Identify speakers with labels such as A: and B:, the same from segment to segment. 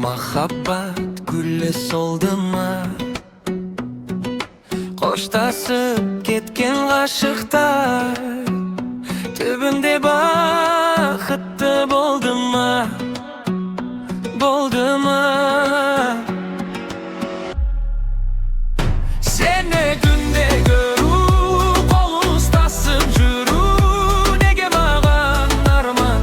A: Muhabbat gülü soldu mu? Qo'shtasib ketgan g'ashiqlar tubinde baxtli bo'ldimmi? Bo'ldimmi? Seni günde görüp qol ustasib yurib, nega mağan arman,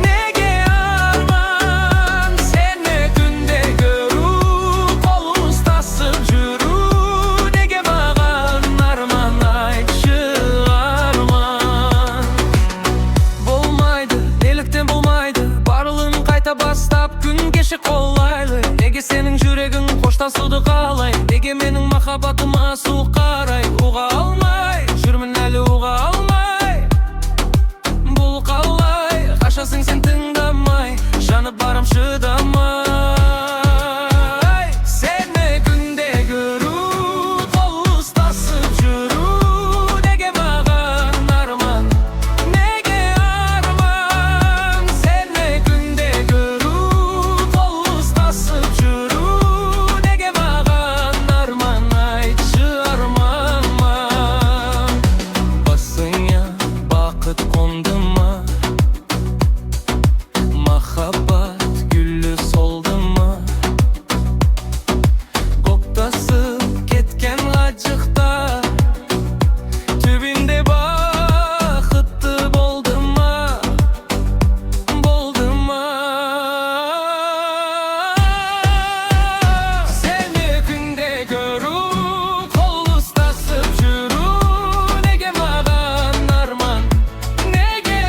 A: nega arman? Seni günde görüp qol ustasib yurib, nega mağan arman, aytchi arman. Bo'lmaydi, nelikdan bo'lmaydi, barlig'in qayta boshlab kun kechi qo'llayli. Nega sening yuraging qo'shtasuvdi qalay, nega mening muhabbatima suv qaray? Uğa olmay, жүрмін әлі uğa olmay. Бұл қалай, қашасың sen тыңдамай, жанып барам шыдамай. Seni günde görüp qol ustasib yurib, nega mağan arman, nega arman? Seni günde görüp qol ustasib yurib, nega mağan arman, aytchi armanman. Basıya baqit qo'ndimi? Muhabbat gülü soldimi? Qo'qtasib ketgan g'ajiqda tubinde baxtli bo'ldimmi? Bo'ldimmi? Seni günde görüp qol ustasib yurib, nega mağan arman, nega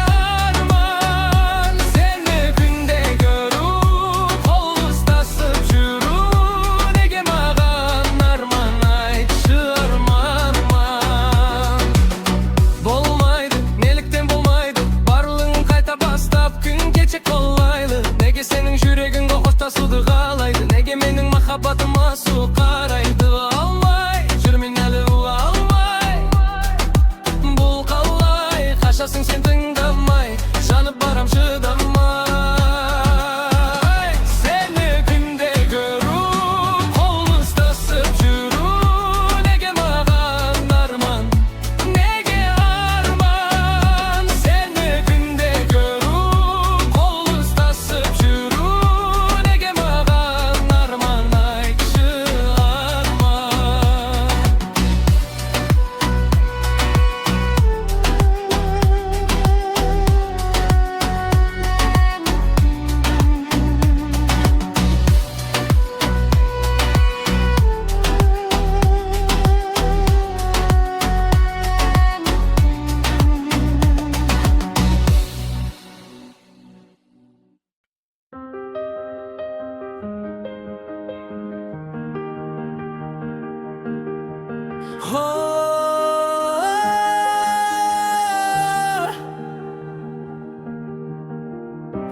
A: arman? Seni günde görüp qol ustasib yurib, nega mağan arman, aytchi armanman. Bo'lmaydi, nelikdan bo'lmaydi, barlig'in qayta boshlab kun kechi qo'llayli. Nega sening yuragingga qo'shtasuvdi g'alaydi, nega mening muhabbatima suv qaraydi? Olmay, жүрмін әлі uğa olmay. Бұл қалай, қашасың sen тыңдамай, жанып барам шыдамай. Seni günde görüp qol ustasib yurib, nega mağan arman, nega arman? Seni günde görüp qol ustasib yurib, nega mağan arman, aytchi arman.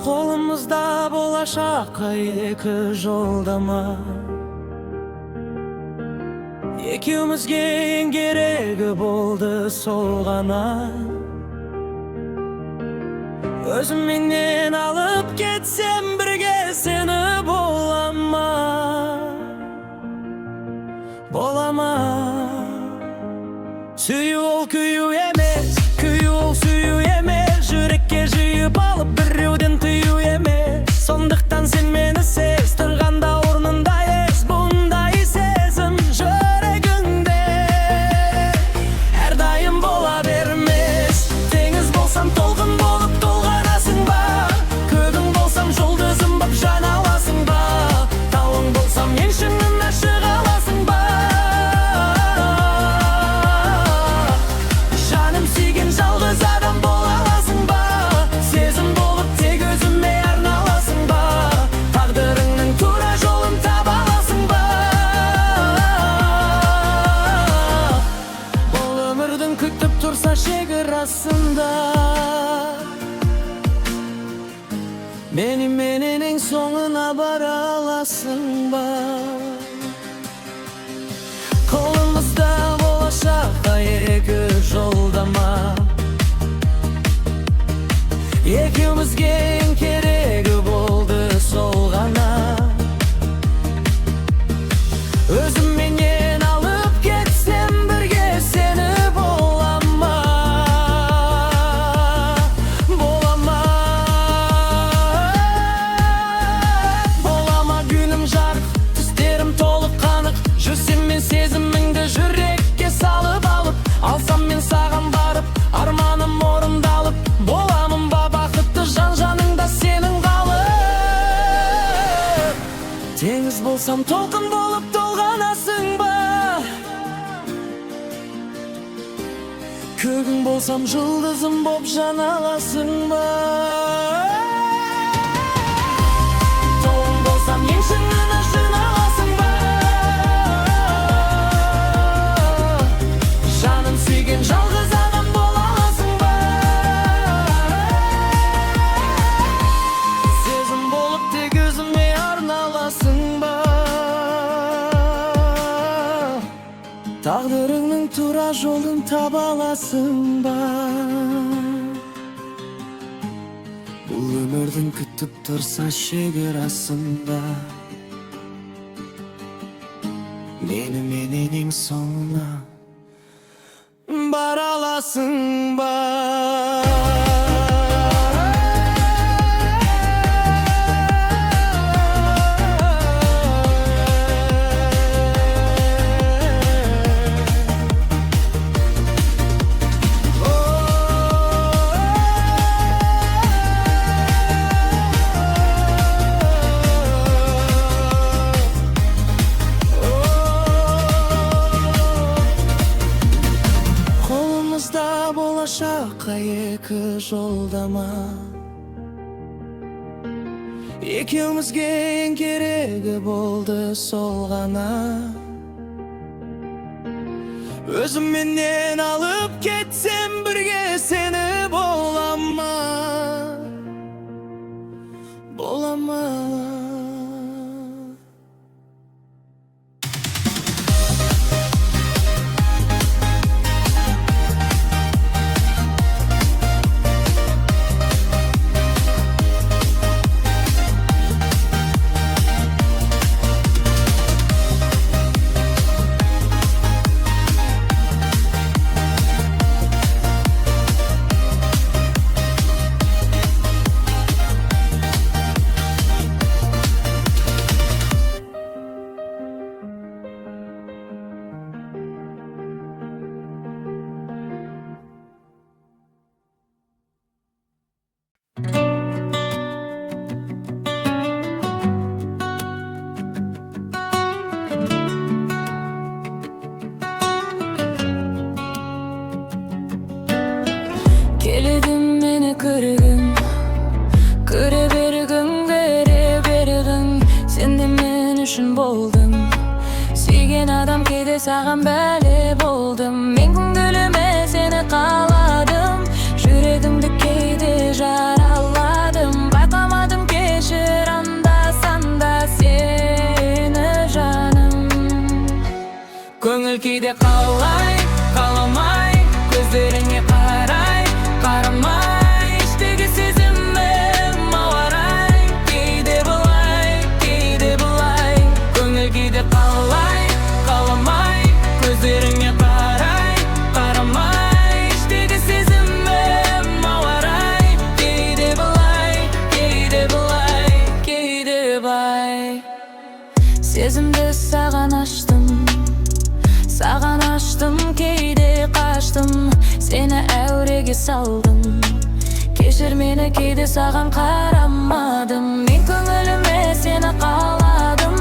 A: Қолымызда болашаққа екі жолдама, екеумізге ең керегі болды сол ғана. Өзімменен алып кетсем бірге сені болама, болама. Сүю ол күю емес, күю ол сүю емес, жүрекке жиып алып біреуден тыю емес. Сондықтан сен мені сез, тұрғанда орнында ес, бұндай сезім жүрегіңде әрдайым бола бермес. Теңіз болсам толқын болып толғанасың ба? Көгің болсам жұлдызым боп жана аласың ба? Тауың болсам ең шыңына шыға аласың ба? Жаным сүйген жалғыз адам бола аласың ба? Сезім болып тек өзіме арналасың ба? Тағдырыңның тура жолын таба аласың ба? Бұл өмірдің күтіп тұрса шекарасында, менен ең соңына бара аласың ба? Қолымызда болашаққа екі жолдама, екеумізге ең керек Deniz bolsam толқын болып толғанасың ба? Көгің болсам жұлдызым боп жана аласың ба? Тоң болсам ең шыңына жына аласың ба? Жаным сүйген жалғыз адам бола аласың ба? Сезім болып тек өзіме арналасың ба? Тағдырыңның тура жолын таба аласың ба? Бұл өмірдің күтіп тұрса шекарасында менімен ең соңына бара аласың ба? Болашаққа екі жолдама, екеумізге ең керегі болды сол ғана. Өзімменен алып кетсем бірге сені бола ма? Бола ма? Келедім мені көргің, көре бергің, көре бергің. Сен де мен үшін болдың, сүйген адам кейде саған бәле болдым. Мен көңіліме сені қаладым, жүрегімді кейде жараладым. Байқамадым кешір анда-санда сені жаным. Көңіл кейде қалай, қаламай, көздеріңе қарай, қарамай, іштегі сезімім ауарай. Кейде бұлай, кейде бұлай. Көңіл кейде қалай, қаламай, көздеріңе қарай, қарамай, іштегі сезімім ауарай. Кейде бұлай, кейде бұлай, кейде бай. Сезімді саған аштым, саған аштым, кейде қаштым, сені әуреге салдым. Кешір мені, кейде саған қарамадым. Мен көңіліме сені қаладым,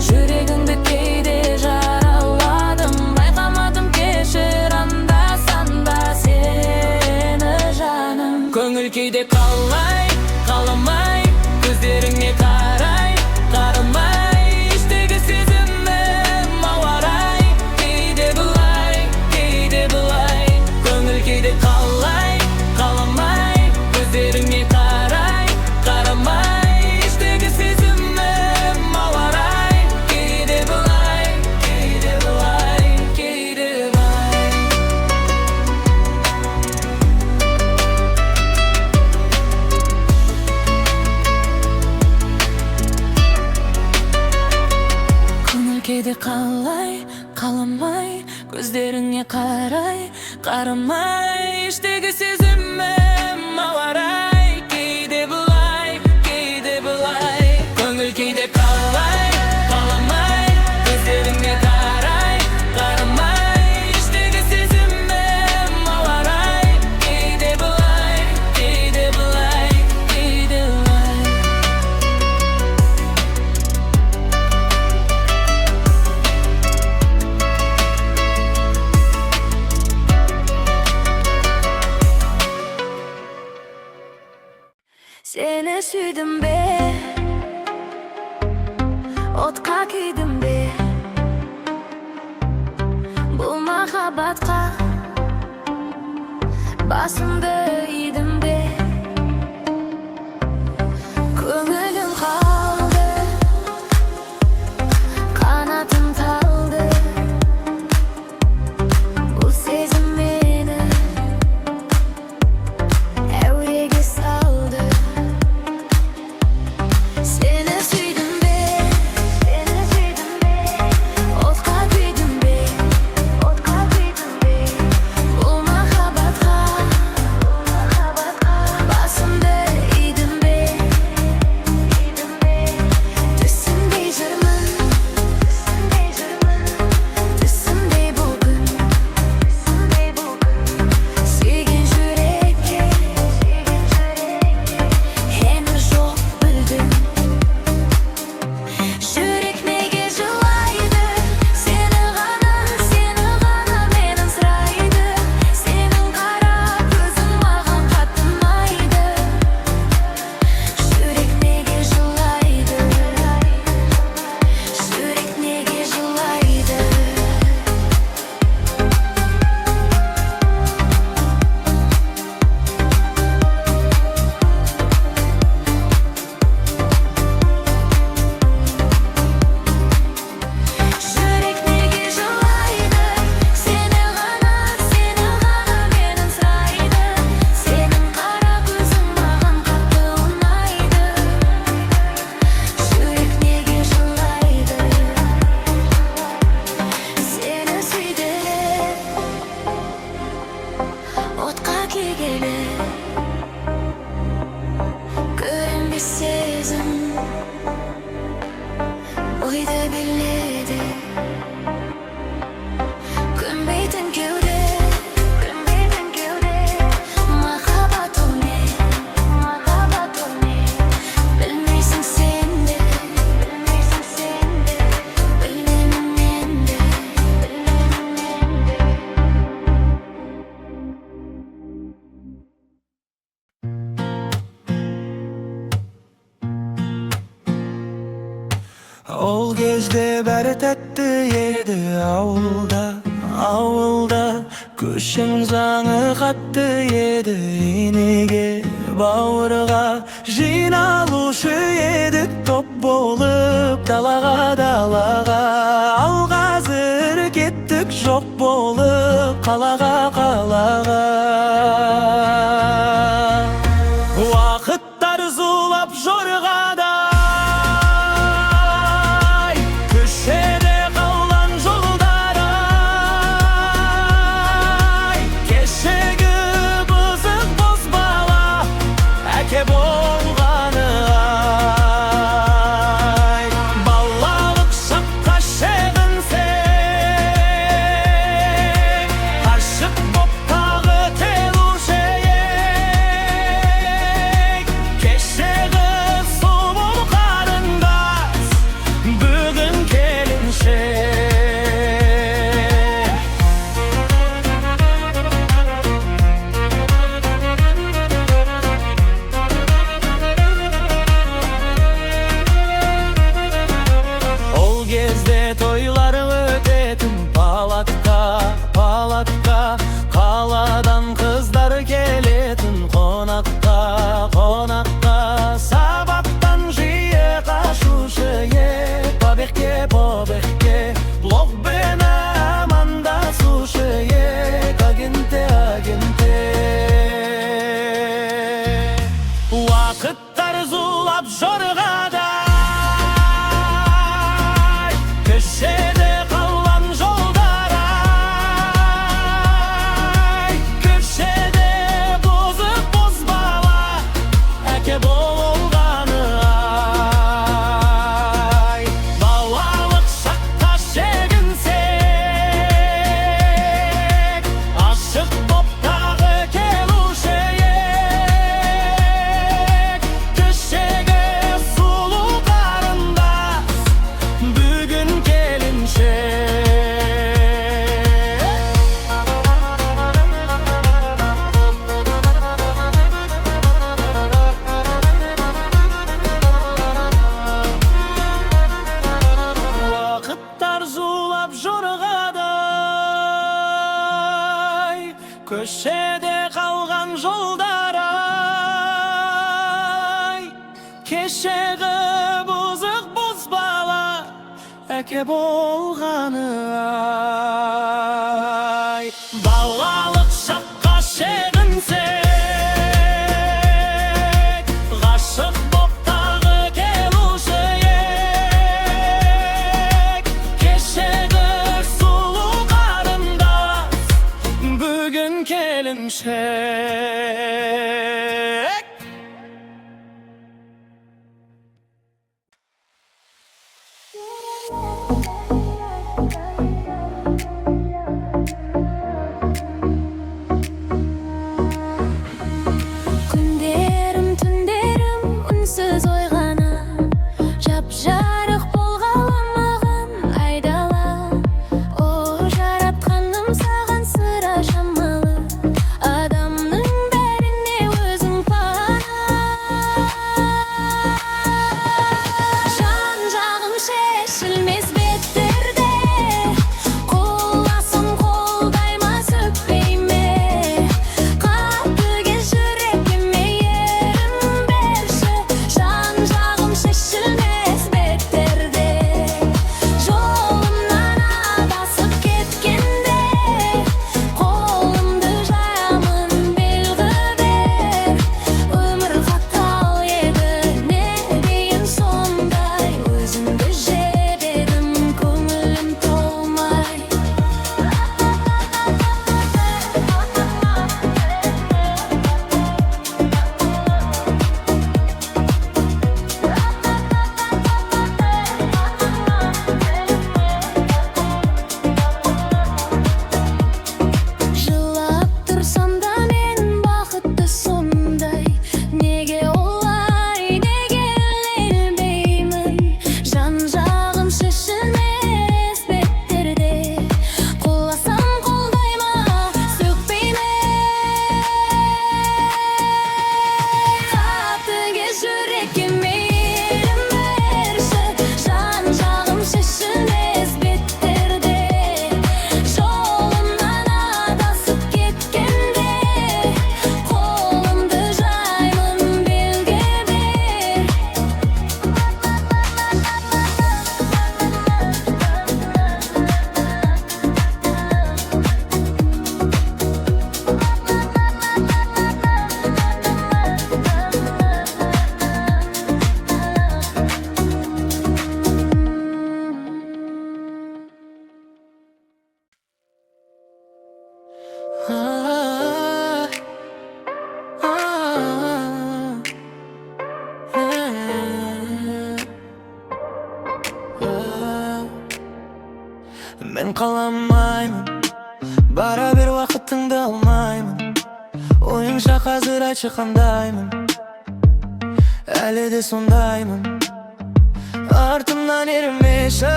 A: жүрегіңді кейде жараладым. Байқамадым кешір анда-санда сені жаным. Көңіл кейде қалай, қаламай, көздеріңе қарай, қарамай, іштегі сезімім ауарай. Кейде бұлай, кейде бұлай. Көңіл кейде қалай, қаламай, көздеріңе қарай, қарамай, іштегі сезімім ауарай. Кейде бұлай, кейде бұлай, кейде бай. Көңіл кейде қалай, қаламай, көздеріңе қарай, қарамай, іштегі сезімім ауарай. Кейде бұлай, кейде бұлай. Көңіл кейде қалай, қаламай, көздеріңе қарай, қарамай, іштегі сезімім ауарай. Кейде бұлай, кейде бұлай, кейде бұлай.
B: süydüm be, otqa kuydim be, bu muhabbatqa basımda idim be. Ko'nglim qaldi, qanotim taldi, bu sezim meni evriga soldi. Seni süydüm be, otqa kuydim be, bu muhabbatqa basımda idim be. Tüsünde yürümün, tüsünde bugün, suygan yürekке henüz yok bildim. Yürek nege жылайды, seni gana meni sıraydı. Senin kara gözün mağan katılmaydı. Yürek nege жылайды, yürek nege жылайды. Yürek nege жылайды, seni gana meni sıraydı. Senin kara gözün mağan katı ұнайды. Yürek nege жылайды, seni süydüm, otqa kuyгелі, көрінбес сезім ойды биледі. Көнбейтін кеуде, махаббат ол не, білмейсің сен де, білмеймін мен де.
C: Ol gezde bәрі тәтті еді ауылда көшің заңы қатты еді. Енеге бауырға жиналушы едік топ болып далаға. Ал қазір кеттік жоқ болып қалаға. Уақыттар зулап жорғада, köşede kalan yollar ay. Keşегі bızık bozbala әке болғаны ay. Балалық шаққа шегінсек, ғашық боп тағы
A: Köşede kalgan yollar ay, keşege buzuk buz bala eke bolğanı ay. Balalık şapka şeginsek, gaşık bop tağı geluşeyek, keşege sulu karındas bugün kelimşek.
B: Günlerim tünlerim ünsüz oygana, jap-jarık bolgalamagан aydala. O jaratkanym sagan sıra şamalı, adamның bärine özüň pana. Jan-jagym şeşilmez betterde, kollasam koldayma sökpeyme. Katı gez yürekime yerim berşi, jan-jagym şeşilmez betterde. Jolumdan adasyp ketkende, kolumdy jayamyn belgi ber. Ömür hatal edi, ne deyin sonday, özümdi jeredim, köngülüm tolmay. Жылап турсам да мен бақытты сондай, неге олай, неге ілінбеймін. Жан-жағым шешілмес беттерде, қоласам қолдайма сөкпейме. Қатты кез жүрекіме ерім берші, жан-жағым шешілмес беттерде. Жолымнан адасып кеткенде, қолымды жаймын белге бер.
C: Men kalamayman, bara bir vakitіңді almayman. Oyunşak hazır açıkandayman, әлі de sondayman. Артымнан ермеші,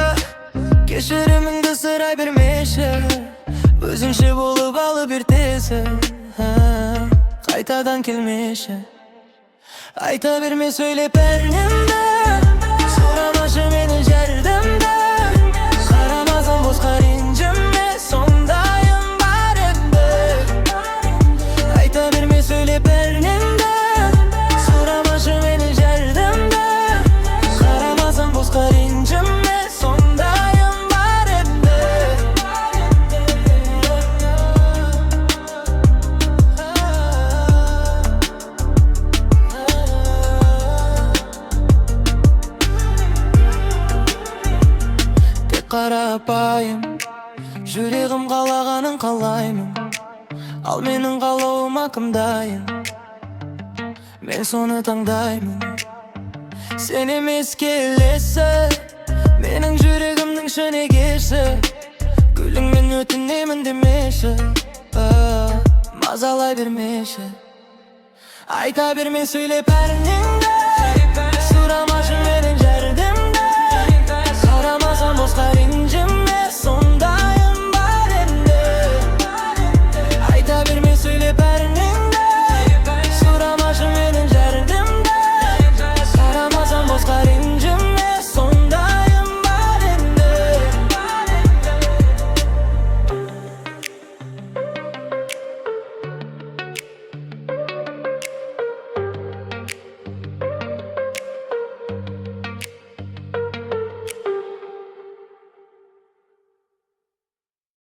C: кешіріміңді сұрай бермеші. Өзіңше болып алып ертесі, қайтадан келмеші. Айта берме сөйлеп бәрінімді, сұрамашы мені жәрдімді. Қарамасам босқа ренжіме, сондайым бар енді. Айта берме сөйлеп бәрінімді, сұрамашы мені жәрдімді. Қарамасам босқа ренжіме, сондайым бар енді. Қарапайым, жүрегім қалағанын қалаймын. Ал менің қалауыма кім дайын? Мен соны таңдаймын. Сен емес келесі, менің жүрегімнің шөнегесі. Гүліңмен өтінемін демеші, мазалай бермеші. Айта берме сөйлеп бәрінен